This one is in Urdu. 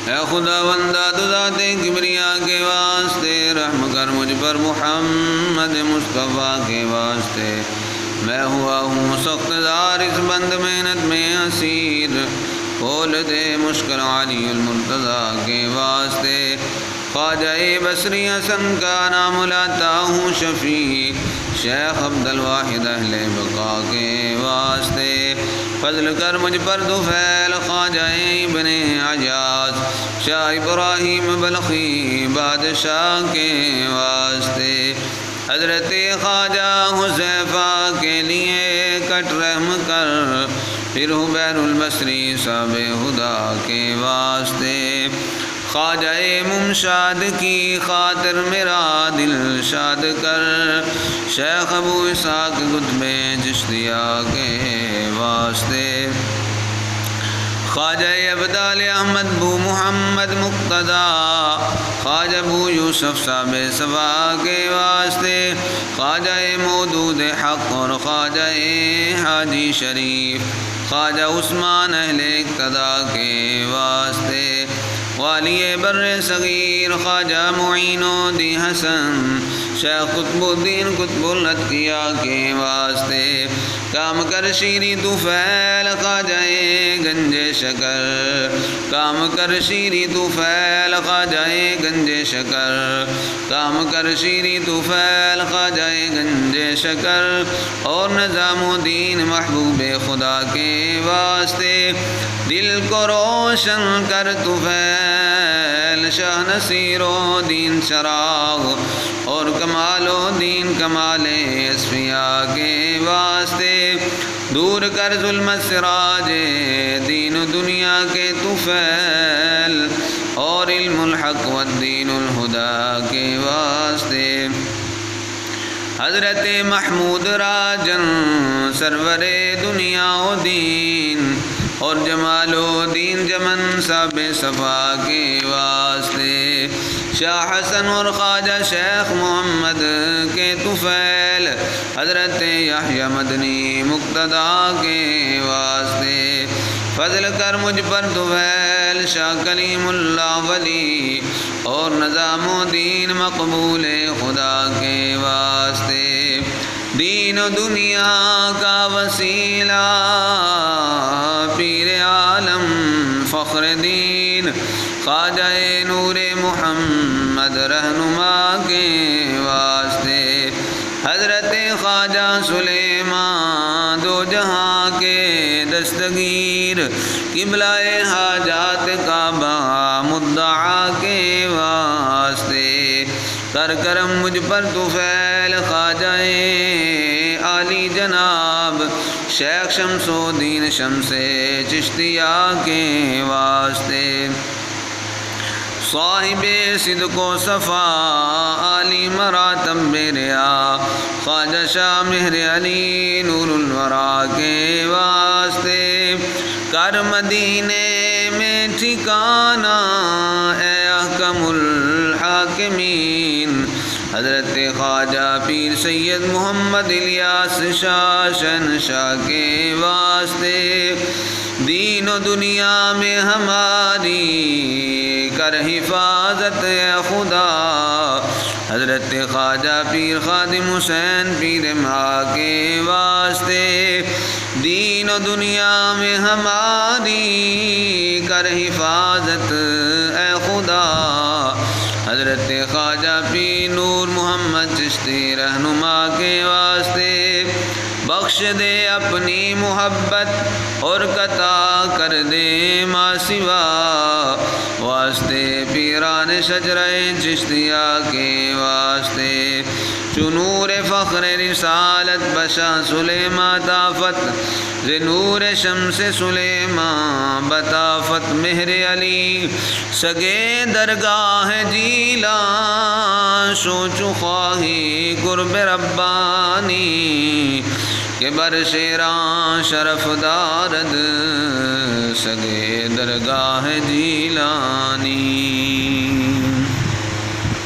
اے خداوندہ تو ذات کبریا کے واسطے رحم کر مجھ پر محمد مصطفیٰ کے واسطے، میں ہوا ہوں سخت زار اس بند محنت میں اسیر، کھول دے مشکل علی المرتضیٰ کے واسطے، خواجہ بصری حسن کا نام لاتا ہوں شفیع، شیخ عبد الواحد اہل بقا کے واسطے، فضل کر مجھ پر طفیل خواجہ ابن عجاز، شاہ ابراہیم بلخی بادشاہ کے واسطے، حضرت خواجہ حذیفہ کے لیے کٹ رحم کر، پھر حبیر البصری صاحب خدا کے واسطے، خواجہ ممشاد کی خاطر میرا دل شاد کر، شیخ ابو اسحاق قطب چشتیہ کے واسطے، خواجہ عبدال احمد بو محمد مقتدیٰ، خواجہ ابو یوسف صاحب صفا کے واسطے، خواجہ مودود حق اور خواجہ حاجی شریف، خواجہ عثمان اہل اقتداء کے واسطے، والی بر صغیر خواجہ معین الدین حسن، شیخ قطب الدین قطب العطیہ کے واسطے، کام کر شیری طفیل خواجہ گنج شکر، کام کر شیری طفیل خواجہ گنج شکر، کام کر شیری طفیل خواجہ گنج شکر، اور نظام الدین محبوب خدا کے واسطے، دل کو روشن کر طفیل شاہ نصیر الدین چراغ، اور کمال الدین کمال اصفیاء کے واسطے، دور کر ظلمت سراج دین و دنیا کے طفیل، اور علم الحق والدین الہدیٰ کے واسطے، حضرت محمود راجن سرور دنیا و دین، اور جمال الدین جمن صاحب صفا کے واسطے، شاہ حسن اور خواجہ شیخ محمد کے طفیل، حضرت یحییٰ مدنی مقتدیٰ کے واسطے، فضل کر مجھ پر طفیل شاہ کلیم اللہ ولی، اور نظام الدین مقبول خدا کے واسطے، دین و دنیا کا وسیلہ پیر عالم فخر دین، خواجہ نور محمد رہنما کے واسطے، حضرت خواجہ سلیمان دو جہاں کے دستگیر، قبلہ حاجات کعبہ مدعا کے واسطے، کر کرم مجھ پر طفیل خواجہ عالی جناب شیخ شمس الدین شمس چشتیہ کے واسطے، صاحب صدق و صفا عالی مراتب بریا، خواجہ شاہ مہر علی نور الورا کے واسطے، کر مدینے میں ٹھکانہ اے احکم الحاکمین، حضرت خواجہ پیر سید محمد الیاس شاہ شہنشاہ کے واسطے، دین و دنیا میں ہماری کر حفاظت اے خدا، حضرت خواجہ پیر خادم حسین پیر ماں کے واسطے، دین و دنیا میں ہماری کر حفاظت اے خدا، حضرت خواجہ پیر نور محمد چشتی رہنما کے واسطے، بخش دے اپنی محبت اور قطع کر دے ما سوا، واسطے پیران شجرہ چشتیہ کے واسطے، چنور فخر رسالت بشاہ سلیمان طافت، ز نور شمس سلیمان بطافت مہر علی، سگے درگاہ جیلان شوچ خواہی قرب ربانی، کہ بر شیران شرف دارد سگے درگاہ جیلانی۔